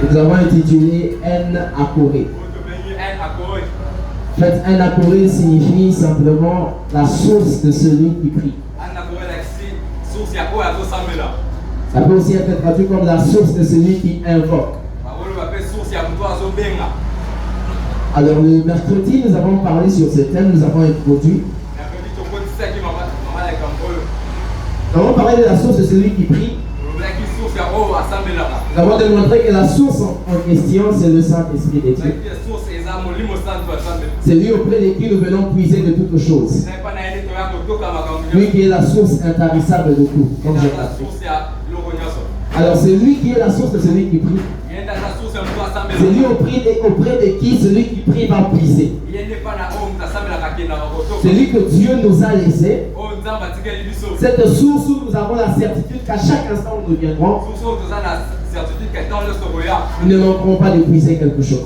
Nous avons intitulé N Akoré. En fait, N Akoré signifie simplement la source de celui qui prie. Ça peut aussi être traduit comme la source de celui qui invoque. Alors le mercredi, nous avons parlé sur ce thème, nous avons introduit. Nous avons parlé de la source de celui qui prie. Nous avons démontré que la source en question, c'est le Saint-Esprit de Dieu. C'est lui auprès de qui nous venons puiser de toutes choses. Lui qui est la source intarissable de tout, comme j'ai appris. Alors c'est lui qui est la source de celui qui prie. C'est lui auprès de qui celui qui prie va puiser. C'est lui que Dieu nous a laissé. Cette source où nous avons la certitude qu'à chaque instant où nous viendrons, nous ne manquerons pas de puiser quelque chose.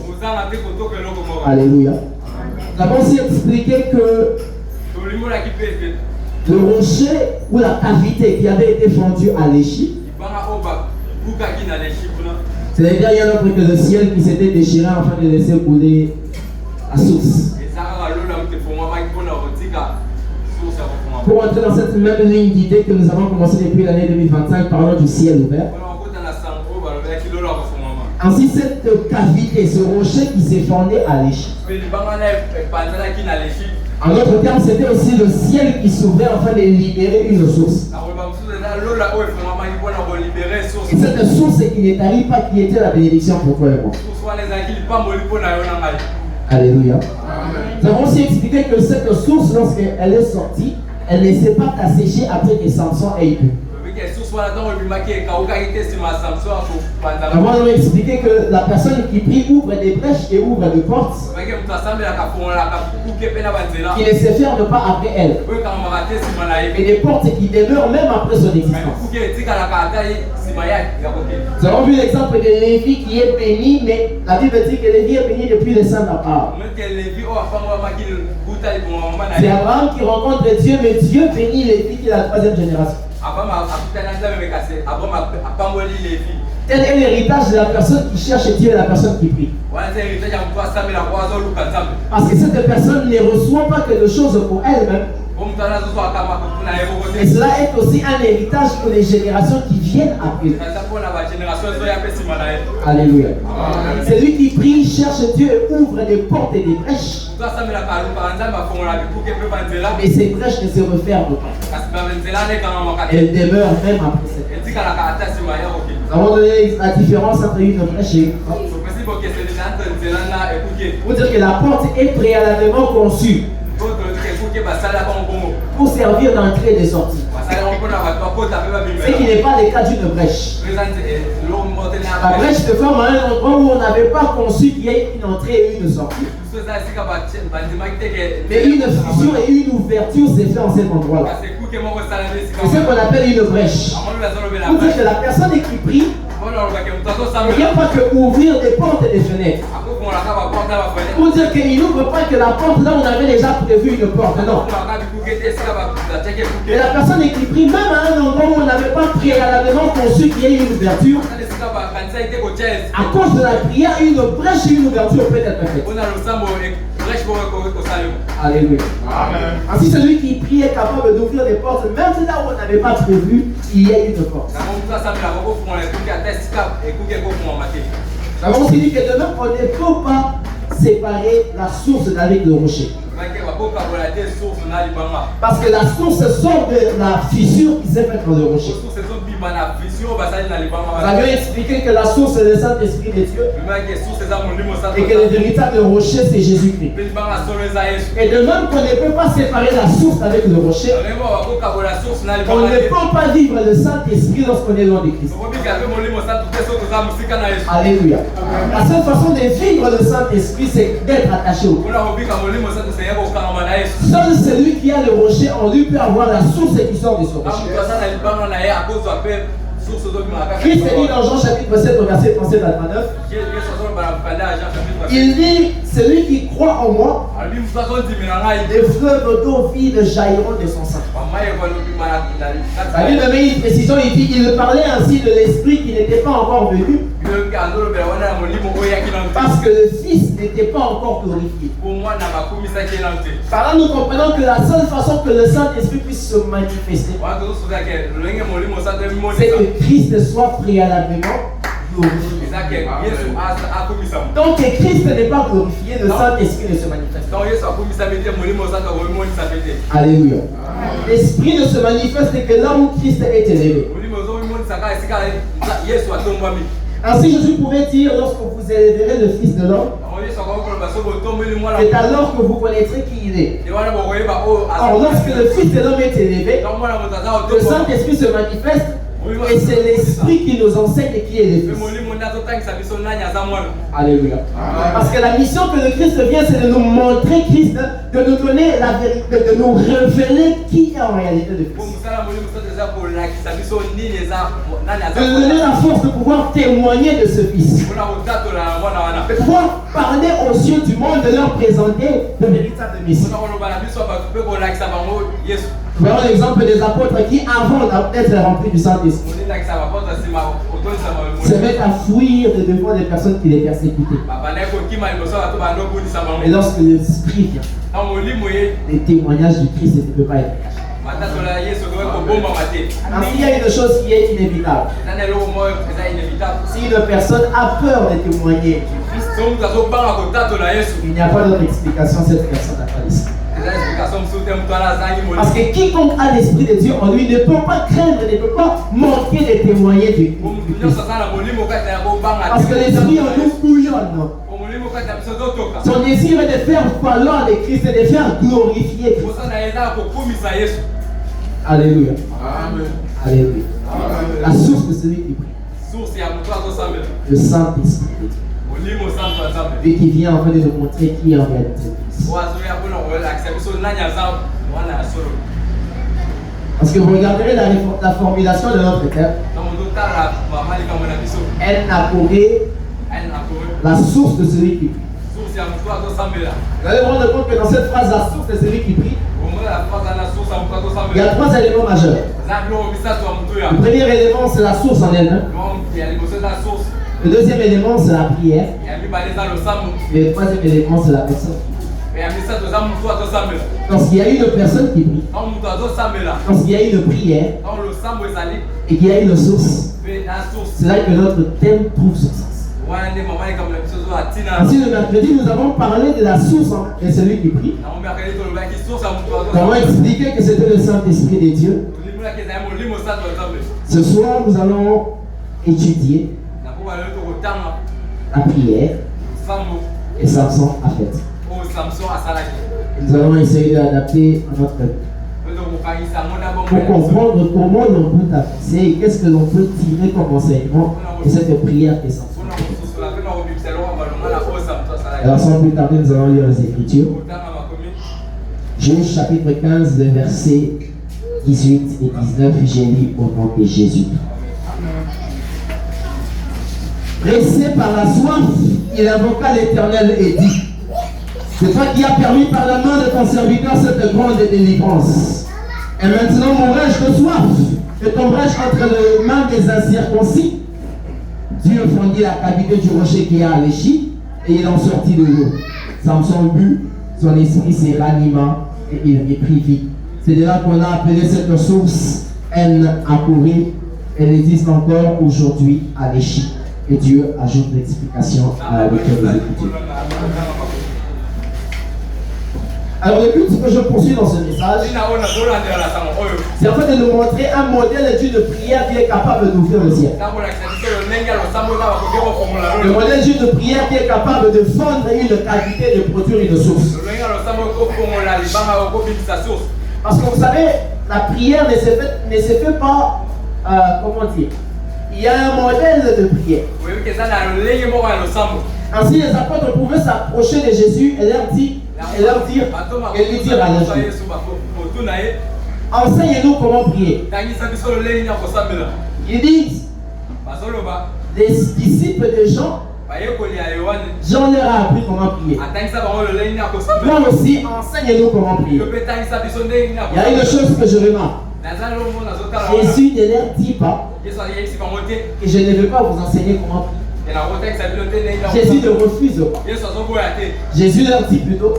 Alléluia. Nous avons aussi expliqué que le rocher ou la cavité qui avait été fendue à l'échine, c'est-à-dire il y a autre que le ciel qui s'était déchiré afin de laisser couler la source. Pour entrer dans cette même ligne d'idée que nous avons commencé depuis l'année 2025, parlant du ciel ouvert. Ainsi, cette cavité, ce rocher qui s'est fondé à l'échine. En d'autres termes, c'était aussi le ciel qui s'ouvrait afin de libérer une source. Et cette source qui n'est pas qui était la bénédiction pour toi et moi. Alléluia. Nous avons aussi expliqué que cette source, lorsqu'elle est sortie, elle ne s'est pas asséchée après que Samson ait bu. Nous avons expliqué que la personne qui prie ouvre des brèches et ouvre des portes qui ne se ferment pas après elle. Et des portes qui demeurent même après son existence. Nous avons vu l'exemple de Lévi qui est béni, mais la Bible dit que Lévi est béni depuis le sein d'Abraham. C'est Abraham qui rencontre Dieu, mais Dieu bénit Lévi qui est la troisième génération. Tel est l'héritage de la personne qui cherche Dieu et la personne qui prie. Parce que cette personne ne reçoit pas quelque chose pour elle-même. Et cela est aussi un héritage pour les générations qui viennent après. Alléluia. Celui qui prie, cherche Dieu et ouvre des portes et des brèches. Mais ces brèches ne se referment pas. Elles demeurent même après cette brèche. Nous avons donné la différence entre une brèche et une porte. Pour dire que la porte est préalablement conçue pour servir d'entrée et de sortie. Ce qui n'est pas le cas d'une brèche. La brèche se forme à un endroit où on n'avait pas conçu qu'il y ait une entrée et une sortie. Mais une fissure et une ouverture s'est fait en cet endroit-là. C'est ce qu'on appelle une brèche. Pour dire que la personne qui prie ne vient pas que ouvrir des portes et des fenêtres. Pour dire qu'il n'ouvre pas que la porte là où on avait déjà prévu une porte. Non. Et la personne qui prie même à un endroit où on n'avait pas préalablement conçu qu'il y ait une ouverture. À cause de la prière, une brèche et une ouverture peut être faite. Alléluia. Ainsi, celui qui prie est capable d'ouvrir des portes, même là où on n'avait pas prévu qu'il y ait une porte. Nous avons aussi dit que de même, on ne peut pas séparer la source d'avec le rocher. Parce que la source sort de la fissure qui s'est faite dans le rocher. Nous avions expliqué que la source est le Saint-Esprit de Dieu et que le véritable rocher c'est Jésus-Christ. Et de même qu'on ne peut pas séparer la source avec le rocher, on ne peut pas vivre le Saint-Esprit lorsqu'on est loin de Christ. Alléluia. La seule façon de vivre le Saint-Esprit c'est d'être attaché au Christ. Seul celui qui a le rocher en lui peut avoir la source qui sort de son rocher. Christ dit dans Jean chapitre 7 verset 37 à 39. Il dit, celui qui croit en moi, des fleuves d'eau vive jailliront de son sein. La Bible met une précision, il dit, il parlait ainsi de l'esprit qui n'était pas encore venu, Parce que le Fils n'était pas encore glorifié. Par là, nous comprenons que la seule façon que le Saint-Esprit puisse se manifester, c'est que Christ soit préalablement glorifié. Donc Christ n'est pas glorifié, le Saint-Esprit ne se manifeste. Alléluia. L'Esprit ne se manifeste que là où Christ est élevé. Ainsi Jésus pouvait dire, lorsque vous élèverez le Fils de l'homme, c'est alors que vous connaîtrez qui il est. Or, lorsque le Fils de l'homme est élevé, le Saint-Esprit se manifeste. Et c'est l'Esprit qui nous enseigne qui est le Fils. Alléluia. Parce que la mission que le Christ vient, c'est de nous montrer Christ, de nous donner la vérité, de nous révéler qui est en réalité le Fils. De nous donner la force de pouvoir témoigner de ce Fils. De pouvoir parler aux yeux du monde, de leur présenter le véritable Messie. Voyons l'exemple des apôtres qui, avant d'être remplis du Saint-Esprit, se mettent à fuir de devant des personnes qui les persécutaient. Et lorsque l'Esprit vient, les témoignages du Christ ne peuvent pas être cachés. Ainsi, il y a une chose qui est inévitable. Si une personne a peur de témoigner du Christ, il n'y a pas d'autre explication, cette personne n'a pas d'esprit. Parce que quiconque a l'Esprit de Dieu en lui ne peut pas craindre, ne peut pas manquer de témoigner du Christ. Parce que l'Esprit en nous bouillonne. Son désir est de faire valoir le Christ et de faire glorifier Christ. Alléluia. Alléluia. La source de celui qui prie, le Saint-Esprit de Dieu, et qui vient en fait de nous montrer qui est en réalité. Parce que vous regarderez la formulation de notre terre, elle n'a pourri la source de celui qui prie. Vous allez vous rendre compte que dans cette phrase, la source de celui qui prie, il y a trois éléments majeurs. Le premier élément, c'est la source en elle-même. Le deuxième élément, c'est la prière. Et le troisième élément, c'est la personne. Lorsqu'il y a une personne qui prie, lorsqu'il y a une prière et qu'il y a une source, c'est là que notre thème trouve son sens. Ainsi, le mercredi, nous avons parlé de la source de celui qui prie. Nous avons expliqué que c'était le Saint-Esprit de Dieu. Ce soir, nous allons étudier la prière et Samson a fait. Nous allons essayer d'adapter à notre pour comprendre comment l'on peut avancer et qu'est-ce que l'on peut tirer comme enseignement de cette prière et Samson. Alors sans plus tarder, nous allons lire les Écritures. Juge chapitre 15, versets 18 et 19, j'ai lu au nom de Jésus. Pressé par la soif, il invoqua l'Éternel et dit: c'est toi qui as permis par la main de ton serviteur cette grande délivrance. Et maintenant mourrai-je de soif et tomberai-je entre les mains des incirconcis? Dieu fendit la cavité du rocher qui a léchi et il en sortit de l'eau. Samson but, son esprit se ranima et il reprit vie. C'est de là qu'on a appelé cette source En Hakkore. Elle existe encore aujourd'hui à Léchi. Et Dieu ajoute l'explication à la lecture des Écritures. Alors le but que je poursuis dans ce message, c'est en fait de nous montrer un modèle d'une prière qui est capable d'ouvrir le ciel. Le modèle d'une prière qui est capable de fondre une cavité, de produire une source. Parce que vous savez, la prière ne se fait pas, comment dire, il y a un modèle de prière. Ainsi les apôtres pouvaient s'approcher de Jésus et lui dire à leur enseigne-nous comment prier. Ils disent, les disciples de Jean leur a appris comment prier. Moi aussi, enseigne-nous comment prier. Il y a une chose que je remarque. Jésus ne leur dit pas que je ne veux pas vous enseigner comment prier. Jésus ne refuse pas. Jésus leur dit plutôt,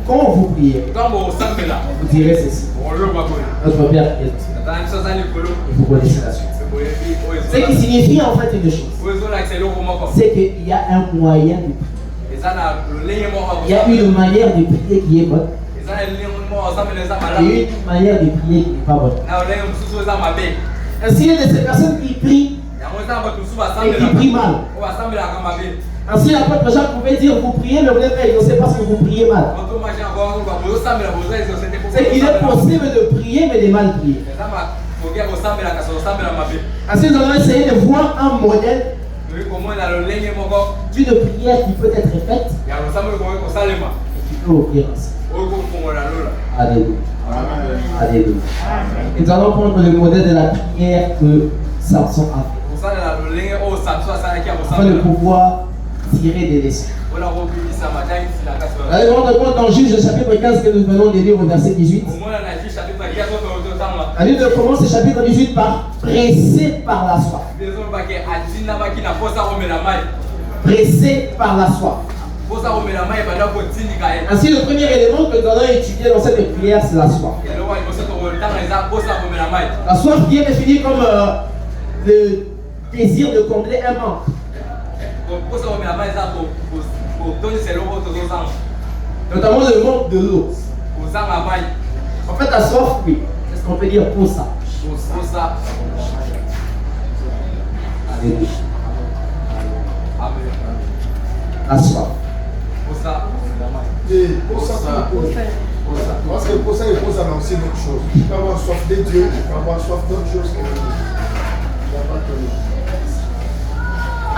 quand vous priez, vous direz ceci. Notre Père qui est au ciel. Et vous connaissez la suite. Ce qui signifie en fait une chose, c'est qu'il y a un moyen de prier. Il y a une manière de prier qui est bonne. Et une manière de prier qui n'est pas bonne. Ainsi, il y a de ces personnes qui prient et qui prient mal. Ainsi, l'apôtre Jacques pouvait dire, vous priez, mais vous n'êtes pas, il ne sait pas si vous priez mal. C'est qu'il est possible de prier, mais de mal prier. Ainsi, nous allons essayer de voir un modèle d'une prière qui peut être faite et qui peut offrir ainsi. Alléluia. Alléluia. Et nous allons prendre le modèle de la prière que Samson a fait, afin de pouvoir tirer des leçons. Allez rendre compte dans Juge chapitre 15 que nous venons de lire au verset 18. La Bible commence le chapitre 18 par pressé par la soif. Pressé par la soif. Ainsi, le premier élément que nous allons étudier dans cette prière, c'est la soif. La soif qui est définie comme le désir de combler un manque. Notamment le manque de l'eau. En fait, la soif, oui. Est-ce qu'on peut dire pour ça? Alléluia. La soif. Parce que pour ça, il faut annoncer d'autres choses. Il faut avoir soif de Dieu, il faut avoir soif d'autres choses que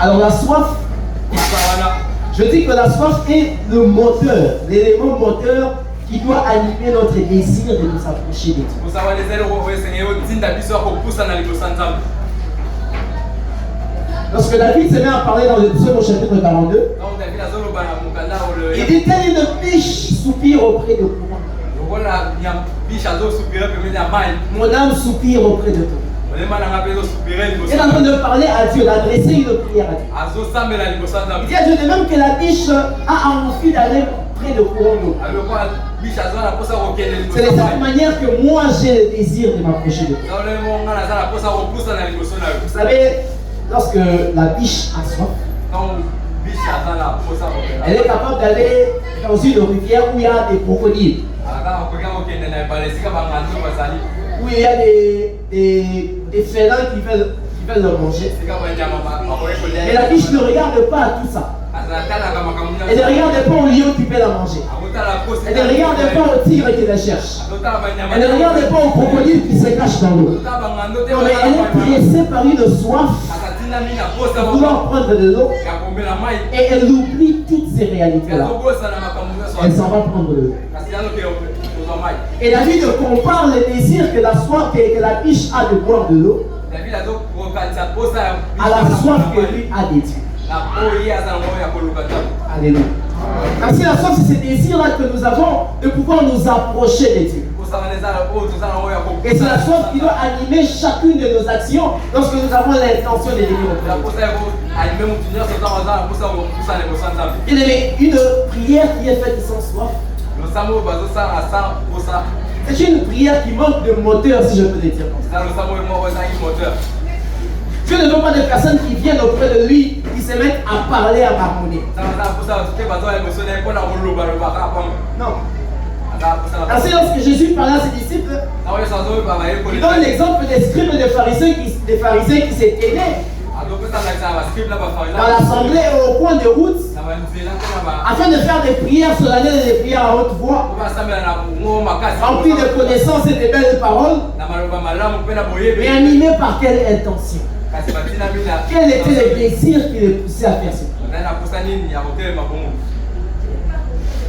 alors la soif, je dis que la soif est le moteur, l'élément moteur qui doit animer notre désir de nous approcher de Dieu. Lorsque David se met à parler dans le psaume au chapitre 42, il dit telle une biche soupire auprès de toi. Mon âme soupire auprès de toi. Il est en train de parler à Dieu, d'adresser une prière à Dieu. Il dit à Dieu de même que la biche a envie d'aller près de courant d'eau. C'est de cette manière que moi j'ai le désir de m'approcher de Dieu. Vous savez, lorsque la biche a soif, elle est capable d'aller dans une rivière où il y a des crocodiles, où il y a des félins qui veulent le manger. Mais la biche ne regarde pas à tout ça. Elle ne regarde pas au lion qui peut la manger. Elle ne regarde pas au tigre qui la cherche. Elle ne regarde pas au crocodile qui se cache dans l'eau. Mais elle est pressée par une soif pour vouloir prendre de l'eau et elle oublie toutes ces réalités-là. Elle s'en va prendre de l'eau. Et David compare le désir que la soif que la biche a de boire de l'eau à la soif que lui a de Dieu. Alléluia. Ainsi la soif, c'est ce désir-là que nous avons de pouvoir nous approcher de Dieu. Et c'est la soif qui doit animer chacune de nos actions lorsque nous avons l'intention de venir au Père. Bien aimé, une prière qui est faite sans soif, c'est une prière qui manque de moteur, si je peux le dire comme ça. Dieu ne veut pas de personnes qui viennent auprès de lui, qui se mettent à parler, à marmonner. Non. Ainsi, lorsque Jésus parlait à ses disciples, il donne l'exemple des scribes et des pharisiens qui s'étaient tenaient dans l'assemblée au coin de route afin de faire des prières solennelles et des prières à haute voix, remplies de connaissances et de belles paroles, mais animées par quelle intention? Quel était le désir qui les poussait à faire ça?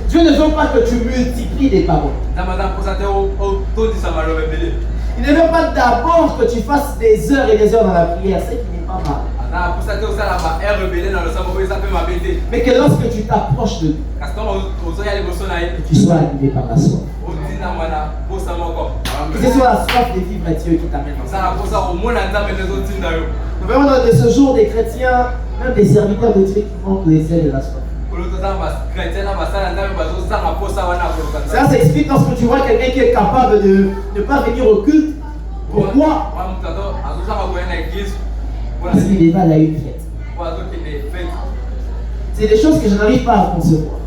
Dieu ne veut pas que tu multiplies des paroles. Il ne veut pas d'abord que tu fasses des heures et des heures dans la prière, ce qui n'est pas mal. Mais que lorsque tu t'approches de lui, que tu sois animé par la soif. Que ce soit la soif de vivre à Dieu qui t'amène dans ça. Nous voyons dans ce jour des chrétiens Même des serviteurs de Dieu qui manquent les ailes de la soif. Ça s'explique lorsque tu vois quelqu'un qui est capable de ne pas venir au culte. Pourquoi? Parce qu'il est mal à une fête. C'est des choses que je n'arrive pas à concevoir.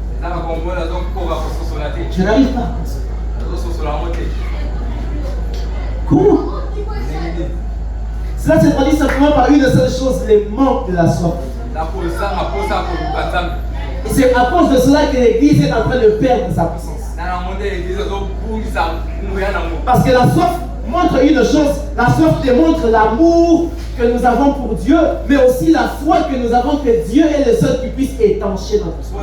Je n'arrive pas à concevoir. Comment? Cela se traduit simplement par une seule chose, les manques de la soif. Et c'est à cause de cela que l'Église est en train de perdre sa puissance. Parce que la soif montre une chose, la soif démontre l'amour que nous avons pour Dieu, mais aussi la foi que nous avons que Dieu est le seul qui puisse étancher notre foi.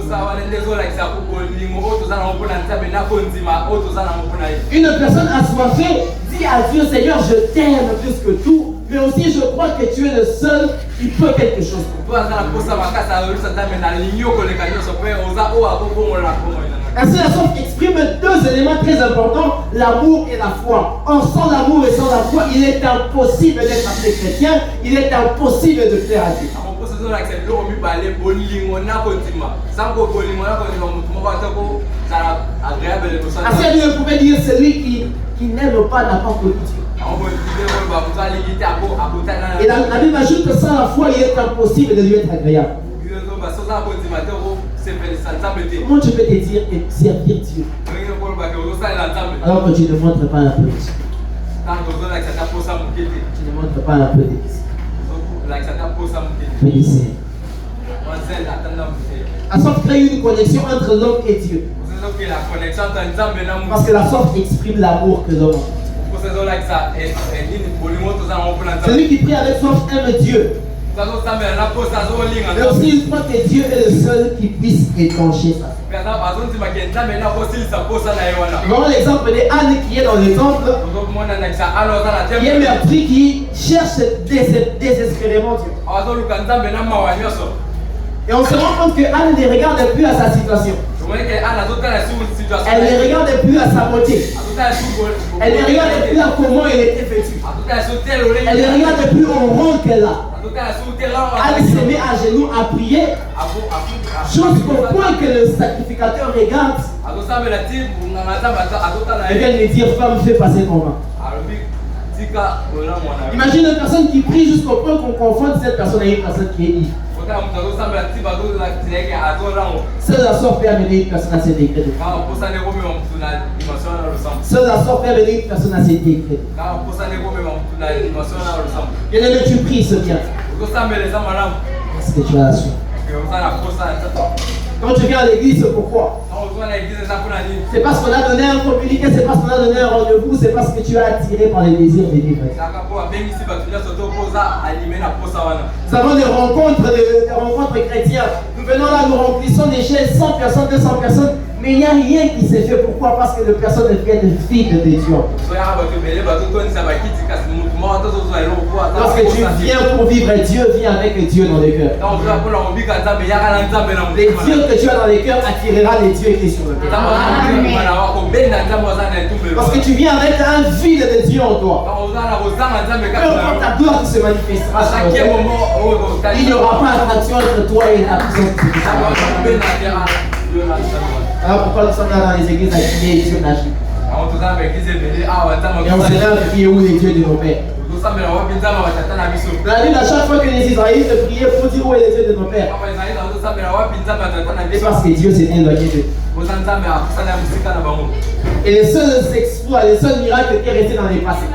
Une personne assoiffée dit à Dieu, Seigneur, je t'aime plus que tout, mais aussi je crois que tu es le seul qui peut quelque chose pour toi. Ainsi, la soif exprime deux éléments très importants, l'amour et la foi. Or, sans l'amour et sans la foi, il est impossible d'être appelé chrétien, il est impossible de plaire à Dieu. Ainsi, Dieu pouvait dire celui qui n'aime pas n'a pas connu Dieu. Et la Bible ajoute que sans la foi, il est impossible de lui être agréable. Comment tu peux te dire et servir Dieu alors que tu ne montres pas un peu de Dieu? Tu ne montres pas un peu de Dieu. La soif crée une connexion entre l'homme et Dieu. Parce que la soif exprime l'amour que l'homme a. Celui qui prie avec soif aime Dieu. Mais aussi il croit que Dieu est le seul qui puisse étancher ça. Voilà l'exemple d'Anne qui est dans le temple, qui est meurtri, qui cherche désespérément Dieu. Et on se rend compte que Anne ne regarde plus à sa situation. Elle ne regarde plus à sa beauté. Elle ne regarde plus à comment elle était vêtue. Elle ne regarde plus au rôle qu'elle a. Elle se met à genoux à prier. Chose au point que le sacrificateur regarde. Et vient lui dire, femme, fais passer ton vin. Imagine une personne qui prie jusqu'au point qu'on confronte cette personne à une personne qui est ivre. Seule la soif peut amener une personne à ces degrés de Seule la soif peut amener une personne à ces degrés. Bien-aimé, tu pries ce bien. Parce que tu as la soif. Quand tu viens à l'église, pourquoi? C'est parce qu'on a donné un communiqué, c'est parce qu'on a donné un rendez-vous, c'est parce que tu es attiré par les désirs de vivre. Nous avons des rencontres chrétiennes. Nous venons là, nous remplissons des chaises, 100 personnes, 200 personnes, mais il n'y a rien qui s'est fait. Pourquoi? Parce que les personnes viennent vides de Dieu. Lorsque tu viens pour vivre Dieu, viens avec Dieu dans le cœur. Les dieux que tu as dans le cœur attirera les dieux qui sont sur le cœur. Parce que tu viens avec un vide de Dieu en toi. Ta gloire qui se manifestera sur toi. Il n'y aura pas d'attraction entre toi et la puissance de Dieu. Alors pourquoi nous sommes là dans les églises à crier Dieu n'agit pas? Et on se lève à crier où les dieux de nos pères? La Bible, à chaque fois que les Israélites priaient pour dire où est le Dieu de nos pères, c'est parce que Dieu s'est éloigné d'eux. Et les seuls exploits, les seuls miracles qui est resté dans les passés.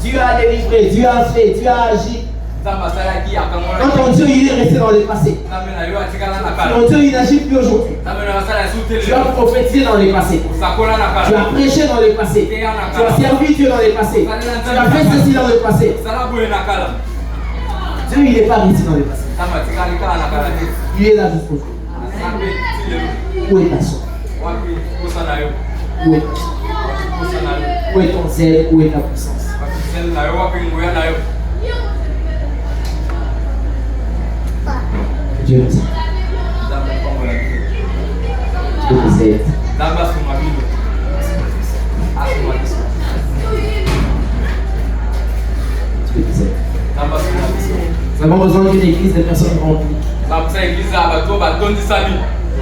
Dieu a délivré, Dieu a fait, Dieu a agi. Quand ton Dieu il est resté dans le passé, ton Dieu il n'agit plus aujourd'hui. Tu as prophétisé dans le passé, tu as prêché dans le passé, tu as servi Dieu dans le passé, tu as fait ceci dans le passé. Dieu il n'est pas resté dans le passé, il est là jusqu'au jour. Où est ta soif? Où est ta soif? Où est ton zèle? Où est ta puissance? Dieu nous aide. Dieu nous aide. Dieu nous aide. Nous avons besoin d'une église de personnes remplies.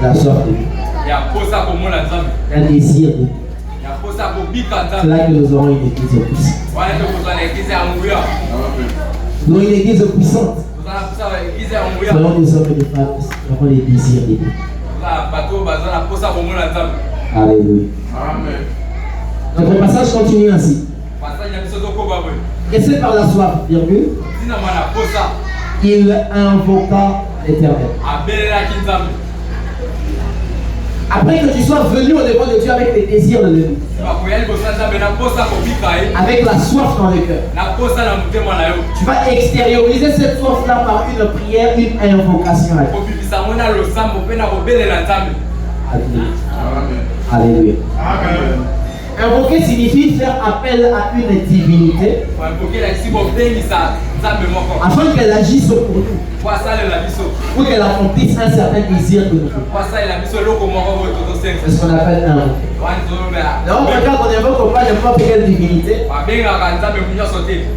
La soif de vie. Un désir de vie. C'est là que nous aurons une église puissante. Nous aurons une église puissante. Nous aurons des hommes et des femmes qui auront les désirs de Dieu. Alléluia. Notre passage continue ainsi. Et c'est par la soif, virgule, il invoqua l'Éternel. Après que tu sois venu au devant de Dieu avec les désirs de Dieu, avec la soif dans le cœur, tu vas extérioriser cette soif-là par une prière, une invocation. Alléluia. Alléluia. Invoquer signifie faire appel à une divinité afin qu'elle agisse pour nous ou qu'elle accomplisse un certain désir que nous avons. C'est ce qu'on appelle invoquer. Donc, quand on n'invoque pas n'importe quelle divinité,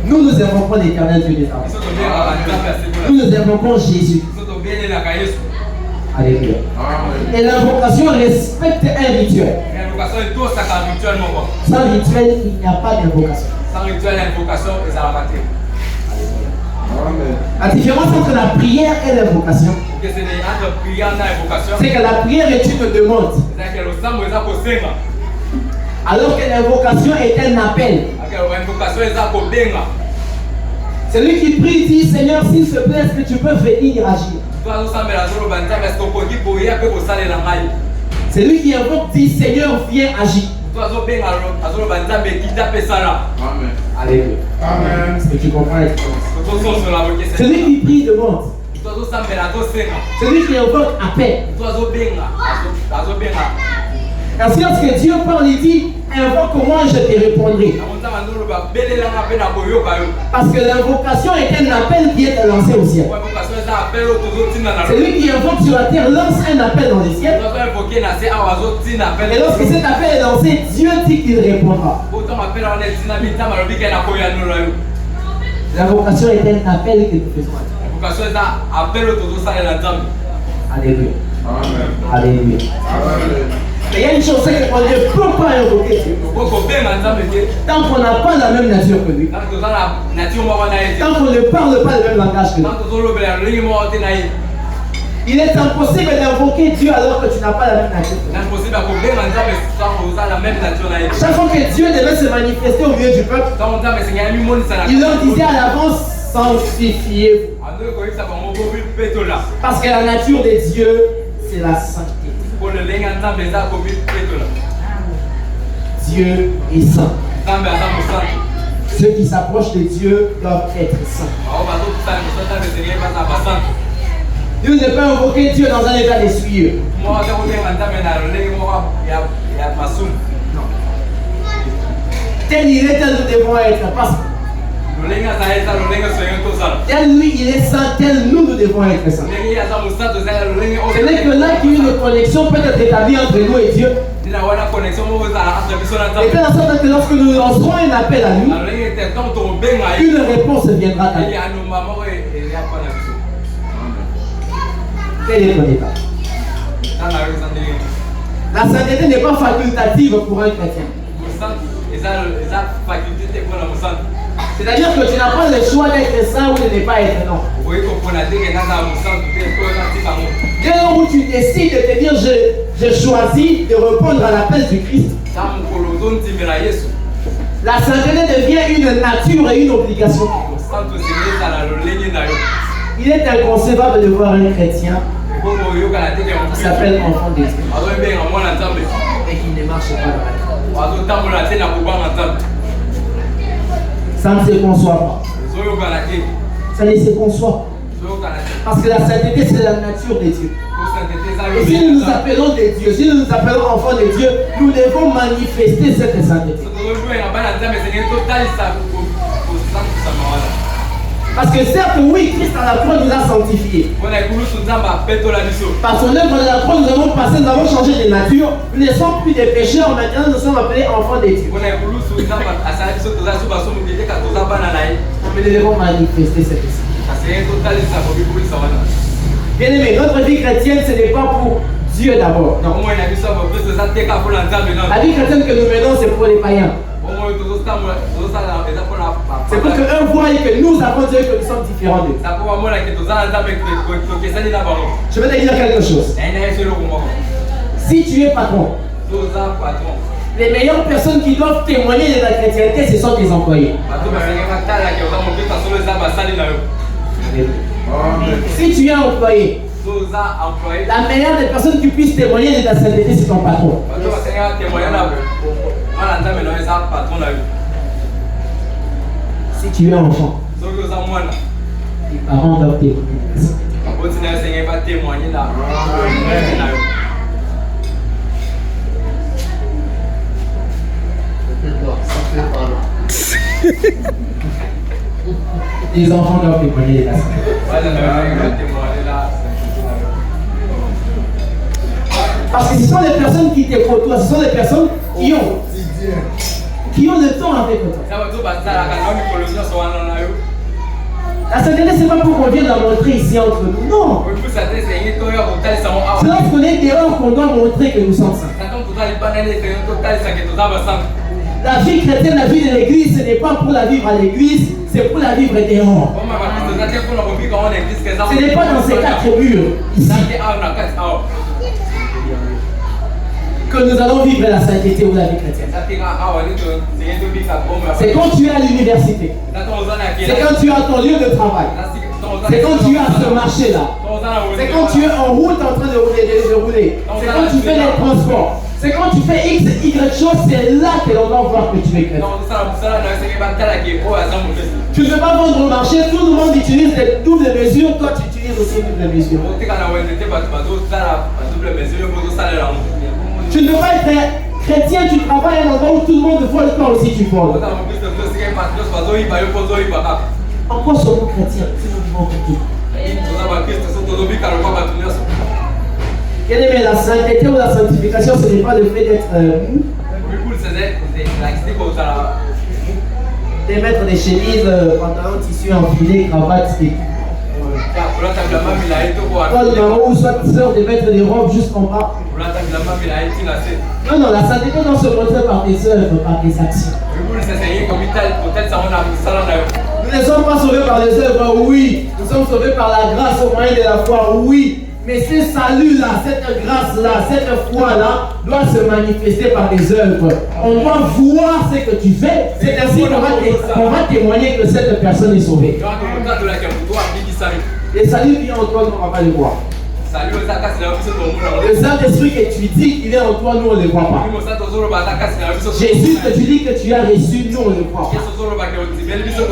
nous invoquons l'Éternel Dieu des armées. Nous invoquons Jésus. Alléluia. Et l'invocation respecte un rituel. Sans rituel, il n'y a pas d'invocation. La différence entre la prière et l'invocation, c'est que la prière est une demande, alors que l'invocation est un appel. Celui qui prie dit: Seigneur, s'il te plaît, est-ce que tu peux venir agir? Celui qui invoque dit: Seigneur, viens agir. Alléluia. Amen. Est-ce que tu comprends la différence? Celui qui prie demande. Celui qui invoque appelle. Ainsi, lorsque Dieu parle, il dit: invoque-moi, je te répondrai. Parce que l'invocation est un appel qui est lancé au ciel. Celui qui invoque sur la terre lance un appel dans le ciel. Et lorsque cet appel est lancé, Dieu dit qu'il répondra. L'invocation est un appel que nous faisons. Alléluia. Alléluia. Mais il y a une chose, c'est qu'on ne peut pas invoquer Dieu tant qu'on n'a pas la même nature que lui. Tant qu'on ne parle pas le même langage que lui. Il est impossible d'invoquer Dieu alors que tu n'as pas la même nature. Chaque fois que Dieu devait se manifester au milieu du peuple, il leur disait à l'avance: sanctifiez-vous. Parce que la nature de Dieu, c'est la sainteté. Dieu est saint. Ceux qui s'approchent de Dieu doivent être saints. Dieu ne peut pas invoquer Dieu dans un état d'essuie. Non. Tel il est, tel nous devons être. Parce que tel lui il est saint, tel nous devons être saints. Ce n'est que là qu'une connexion peut être établie entre nous et Dieu. Et de la sorte que lorsque nous lancerons un appel à lui, une réponse viendra à lui. Quel est ton état? La sainteté n'est pas facultative pour un chrétien. C'est-à-dire que tu n'as pas le choix d'être saint ou de ne pas être non. Dès lors où tu décides de te dire je choisis de répondre à l'appel du Christ, la sainteté devient une nature et une obligation. Il est inconcevable de voir un chrétien qui s'appelle enfant de Dieu et qui ne marche pas dans la vie. Ça ne se conçoit pas. Ça ne se conçoit. Parce que la sainteté, c'est la nature de Dieu. Et si nous nous appelons des dieux, si nous nous appelons enfants de Dieu, nous devons manifester cette sainteté. Parce que certes, oui, Christ à la croix nous a sanctifiés. Par son œuvre de la croix, nous avons passé, nous avons changé de nature. Nous ne sommes plus des pécheurs, maintenant nous sommes appelés enfants de Dieu. Mais nous devons manifester cette sainteté. Bien aimé, notre vie chrétienne, ce n'est pas pour Dieu d'abord. Non. La vie chrétienne que nous menons, c'est pour les païens. C'est pour qu'eux voient que nous avons Dieu et que nous sommes différents d'eux. Je vais te dire quelque chose. Si tu es patron, les meilleures personnes qui doivent témoigner de ta chrétienté, ce sont tes employés. Si tu es employé, la meilleure des personnes qui puissent témoigner de ta sainteté, c'est ton patron. Si tu es enfant, tes parents doivent témoigner. Les enfants doivent témoigner de la sainteté. Parce que ce sont les personnes qui te côtoient, ce sont les personnes qui ont le temps avec toi. La sainteté, ce n'est pas pour qu'on vienne la montrer ici entre nous. Non. C'est lorsqu'on est dehors qu'on doit montrer que nous sommes saints. La vie chrétienne, la vie de l'église, ce n'est pas pour la vivre à l'église, c'est pour la vivre dehors. Ce n'est pas dans ces quatre murs ici que nous allons vivre la sainteté ou la vie chrétienne. C'est quand tu es à l'université. C'est quand tu es à ton lieu de travail. C'est quand tu es à ce marché-là. C'est quand tu es en route en train de rouler. C'est quand tu fais les transports. C'est quand tu fais X, Y choses, c'est là que l'on va voir que tu es chrétien. Tu ne peux pas vendre au marché, tout le monde utilise des doubles mesures, toi tu utilises aussi une double mesure. Tu ne peux pas être chrétien, tu travailles à un endroit où tout le monde vole, toi aussi tu voles. Encore sommes-nous chrétiens si nous vivons chrétiens. Bien aimé, la sainteté ou la sanctification, ce n'est pas le fait d'être mou, de mettre des chemises, pantalons, tissus enfilés, cravates et ou soit de mettre des robes jusqu'en bas. Non, la sainteté doit se montrer par tes œuvres, par tes actions. Nous ne sommes pas sauvés par les œuvres, oui. Nous sommes sauvés par la grâce au moyen de la foi, oui. Mais ce salut-là, cette grâce-là, cette foi-là, doit se manifester par des œuvres. On doit voir ce que tu fais. C'est ainsi qu'on va témoigner que cette personne est sauvée. Le salut vient en toi, nous on ne va pas le voir. Le Saint-Esprit que tu dis qu'il est en toi, nous on ne le voit pas. Jésus que tu dis que tu as reçu, nous on ne le voit pas.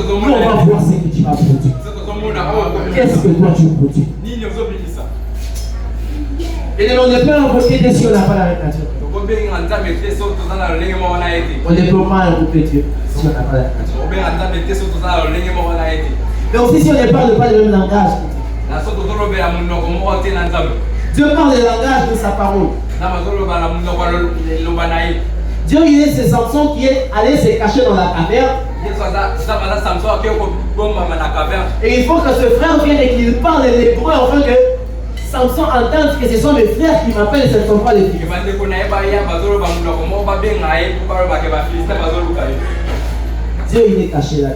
Nous on va voir ce que tu vas produire. Qu'est-ce que toi tu produis? Et on ne peut invoquer Dieu si on n'a pas la révélation. On ne peut pas invoquer Dieu si on n'a pas la révélation. Mais aussi si on ne parle pas le même langage. Dieu parle le langage de sa parole. Dieu il est ce Samson qui est allé se cacher dans la caverne. Et il faut que ce frère vienne et qu'il parle l'hébreu afin que Samson entende que ce sont mes frères qui m'appellent, ce ne sont pas les filles. Dieu il est caché là.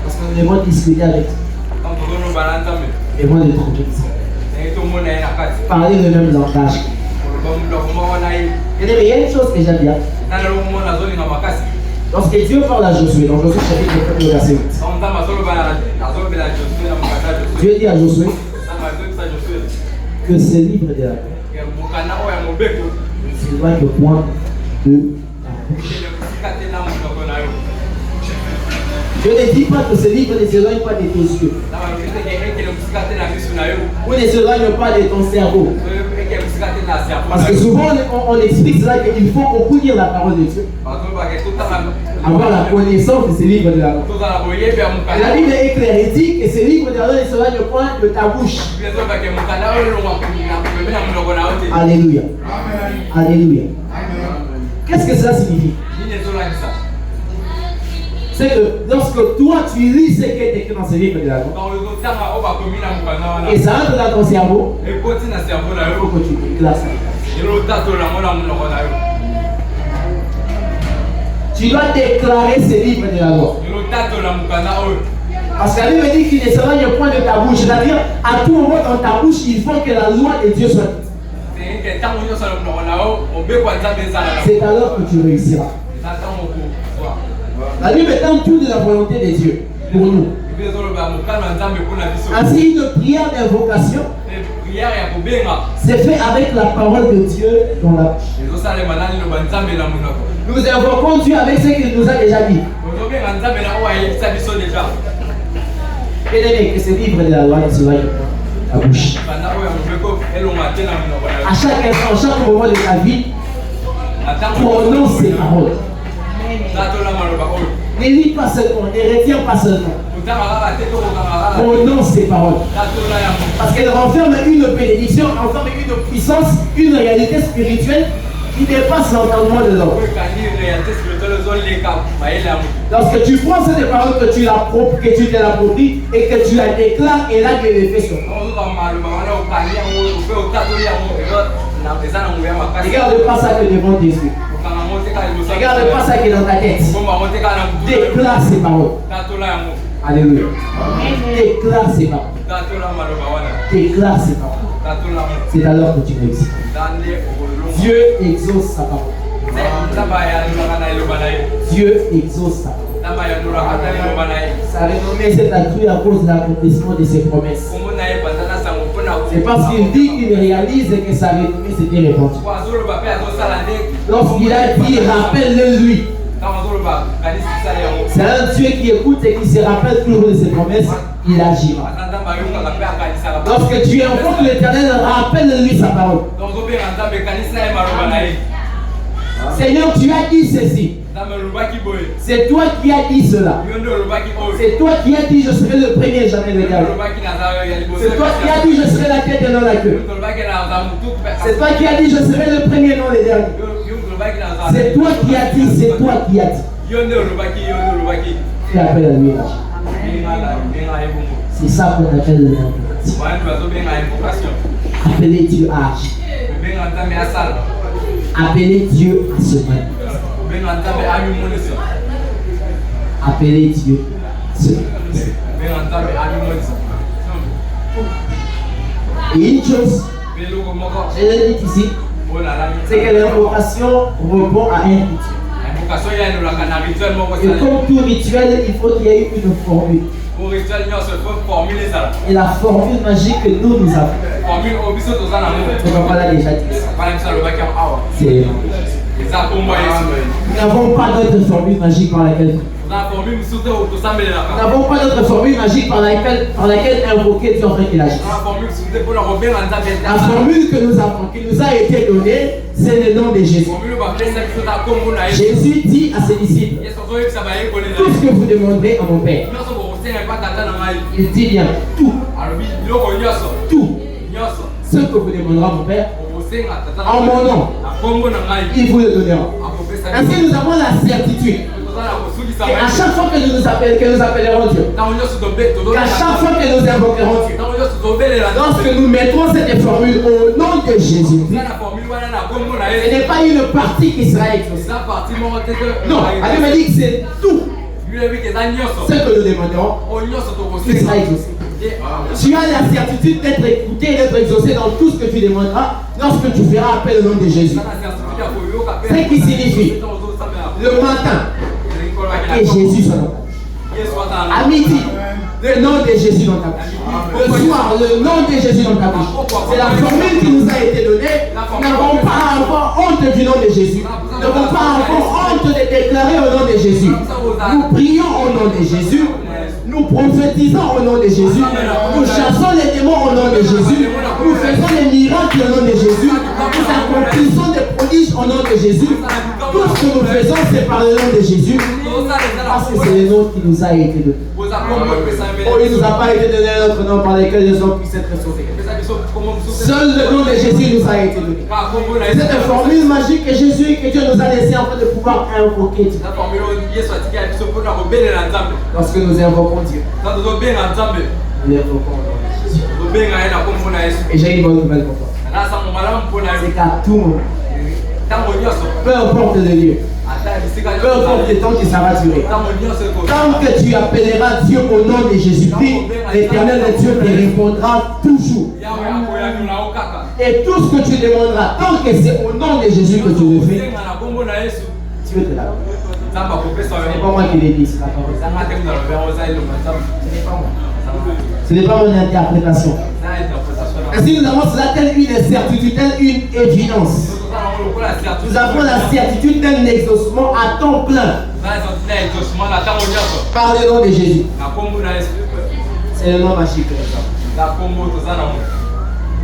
Parce qu'on devons discuter avec lui. Et moi de trouver ça. Parler le même langage. Il y a une chose que j'aime bien. Lorsque Dieu parle à Josué, dans Josué chapitre 1 verset 8. Dieu dit à Josué que ce livre de la paix ne s'éloigne point de ta bouche. Je ne dis pas que ce livre ne s'éloigne pas de tes yeux. Ou ne s'éloigne pas de ton cerveau. Parce que souvent on explique cela qu'il faut beaucoup lire la parole de Dieu. Avoir la connaissance de ce livre de la loi. La Bible est claire, elle dit que ce livre de la loi ne s'éloigne point de ta bouche. Alléluia. Alléluia. Qu'est-ce que cela signifie? c'est que lorsque toi tu lis ce qui est écrit dans ce livre de la loi, et ça entre dans ton cerveau, il faut que tu déclares ça. Tu dois déclarer ce livre de la loi. Parce que la Bible dit qu'il ne s'éloigne point de ta bouche. C'est-à-dire, à tout moment dans ta bouche, il faut que la loi de Dieu soit dite. C'est alors que tu réussiras. La Bible étant tout de la volonté de Dieu pour nous. Ainsi, une prière d'invocation c'est fait avec la parole de Dieu dans la bouche. Nous invoquons Dieu avec ce qu'il nous a déjà dit. Bien-aimé, que ce livre de la loi ne soit ta bouche. À chaque instant, chaque moment de ta vie, prononce ces paroles. Ne lis pas seulement, ne retiens pas seulement. Prononce ces paroles. Parce qu'elles renferment une bénédiction, renferment une puissance, une réalité spirituelle qui dépasse l'entendement de l'homme. Lorsque tu prends ces paroles, que tu te l'appropries et que tu la déclares, et là que l'effet sur toi. Regarde pas ça que devant tes yeux. Regarde pas ça qui est dans ta tête. Déclare ces paroles. Alléluia. Déclare ces paroles. Déclare ces paroles. C'est alors que tu réussis. Dieu exauce sa parole. Dieu exauce sa parole. Sa renommée s'est accrue à cause de l'accomplissement de ses promesses. C'est parce qu'il dit qu'il réalise que sa renommée s'était répandue. Lorsqu'il a dit rappelle-le-lui. C'est un Dieu qui écoute et qui se rappelle toujours de ses promesses, il agira. Lorsque tu invoques l'Éternel, rappelle-lui sa parole. Seigneur, tu as dit ceci. C'est toi qui as dit cela. C'est toi qui as dit je serai le premier, jamais le dernier. C'est toi qui as dit je serai la tête et non la queue. C'est toi qui as dit je serai le premier, non le dernier. C'est toi qui as dit, c'est toi qui as dit. Fais appel à lui. C'est ça qu'on appelle l'invocation. Appeler Dieu à agir. Appeler Dieu à se manifester. Appeler Dieu à se manifester. Et une chose, je l'ai dit ici, c'est que l'invocation répond à un rituel. Et comme tout rituel, il faut qu'il y ait une formule. Et la formule magique que nous avons, on va déjà dit ça. C'est nous n'avons pas d'autre formule magique par laquelle nous n'avons pas d'autre formule magique par laquelle invoquer Dieu afin qu'il agisse. La formule que nous avons, qui nous a été donnée, c'est le nom de Jésus. Jésus dit à ses disciples, tout ce que vous demanderez à mon Père, il dit bien, tout, ce que vous demanderez à mon Père, en mon nom, il vous le donnera. Ainsi nous avons la certitude qu'à chaque fois que nous appellerons Dieu, qu'à chaque fois que nous invoquerons Dieu, lorsque nous mettrons cette formule au nom de Jésus, ce n'est pas une partie qui sera exaucée. Non, la Bible dit que c'est tout ce que nous demanderons qui sera exaucé. Tu as la certitude d'être écouté et d'être exaucé dans tout ce que tu demanderas lorsque tu feras appel au nom de Jésus. Ce qui signifie le matin que Jésus soit dans ta bouche. À midi, le nom de Jésus dans ta bouche. Le soir, le nom de Jésus dans ta bouche. C'est la formule qui nous a été donnée. Nous n'avons pas à avoir honte du nom de Jésus. Nous n'avons pas à avoir honte de déclarer au nom de Jésus. Nous prions au nom de Jésus. Nous prophétisons au nom de Jésus. Nous chassons les démons au nom de Jésus. Nous faisons les miracles au nom de Jésus. Nous accomplissons des prodiges au nom de Jésus. Tout ce que nous faisons, c'est par le nom de Jésus. Parce que c'est le nom qui nous a été donné. Oh, il ne nous a pas été donné un autre nom par lequel les hommes puissent être sauvés. Seul le nom de Jésus nous a été donné. C'est cette formule magique que Jésus, que Dieu nous a laissé afin de pouvoir invoquer Dieu. Lorsque nous invoquons Dieu, nous invoquons Jésus. Et j'ai une bonne nouvelle pour toi. C'est qu'à tout moment, peu importe le lieu, peu importe le temps que ça va durer, tant que tu appelleras Dieu au nom de Jésus-Christ, l'Éternel de Dieu te répondra toujours. Et tout ce que tu demanderas, tant que c'est au nom de Jésus que tu le fais, Dieu te l'a. Ce n'est pas moi qui l'ai dit, c'est la parole. Ce n'est pas mon interprétation. Ainsi nous avons cela telle une certitude, telle une évidence. Nous avons la certitude d'un exaucement à temps plein par le nom de Jésus. C'est le nom magique.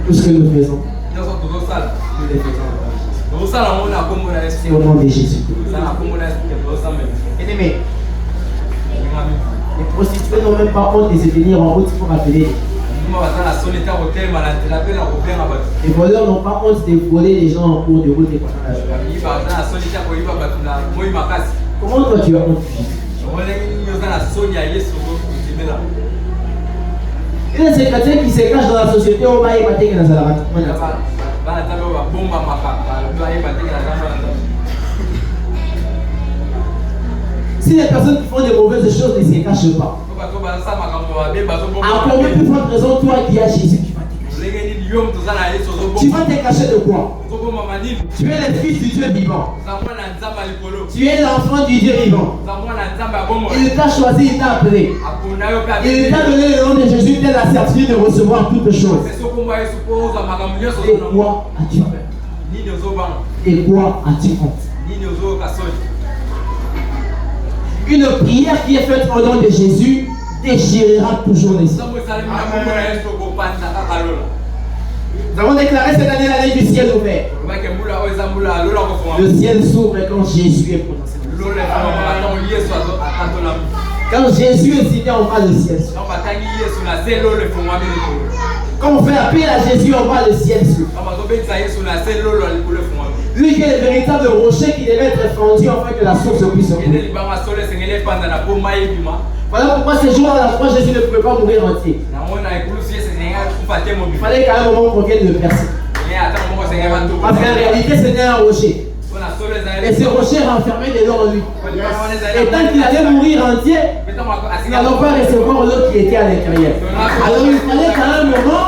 Tout ce que nous faisons, nous le faisons. C'est au nom de Jésus. Bien-aimés, les prostituées n'ont même pas honte de se tenir en route pour appeler. Les voleurs n'ont pas honte de voler les gens en cours de route et pendant la journée. Comment toi tu as honte? Il y a ces chrétiens qui se cachent dans la société au bas et battent dans la rate. Si les personnes qui font des mauvaises choses ne se cachent pas, à combien plus forte raison toi qui as Jésus qui va te cacher? Tu vas te cacher de quoi? Tu es le fils du Dieu vivant. Tu es l'enfant du Dieu vivant. Il t'a choisi, il t'a appelé. Il t'a donné le nom de Jésus, telle la certitude de recevoir toutes choses. Et quoi as-tu peur? Et quoi as-tu honte? Une prière qui est faite au nom de Jésus déchirera toujours les cieux. Nous avons déclaré cette année l'année du ciel ouvert. Le ciel s'ouvre quand Jésus est prononcé. Quand Jésus est cité, on voit le ciel s'ouvre. Quand on fait appel à Jésus, on voit le ciel s'ouvre. Lui qui est le véritable rocher qui devait être fendu afin que la source puisse couler. Voilà pourquoi ces jours à la croix, Jésus ne pouvait pas mourir entier. Il fallait qu'à un moment qu'on vienne le percer. Parce qu'en réalité, c'était un rocher. Et ce rocher renfermait de l'eau en lui. Et tant qu'il allait mourir entier, il n'allait pas recevoir l'eau qui était à l'intérieur. Alors il fallait qu'à un moment,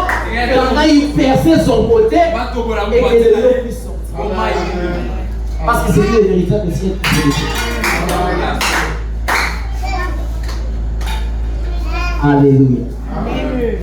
qu'on aille percer son côté et que l'eau puisse sortir. Parce que c'était le véritable ciel. Alléluia. Amen.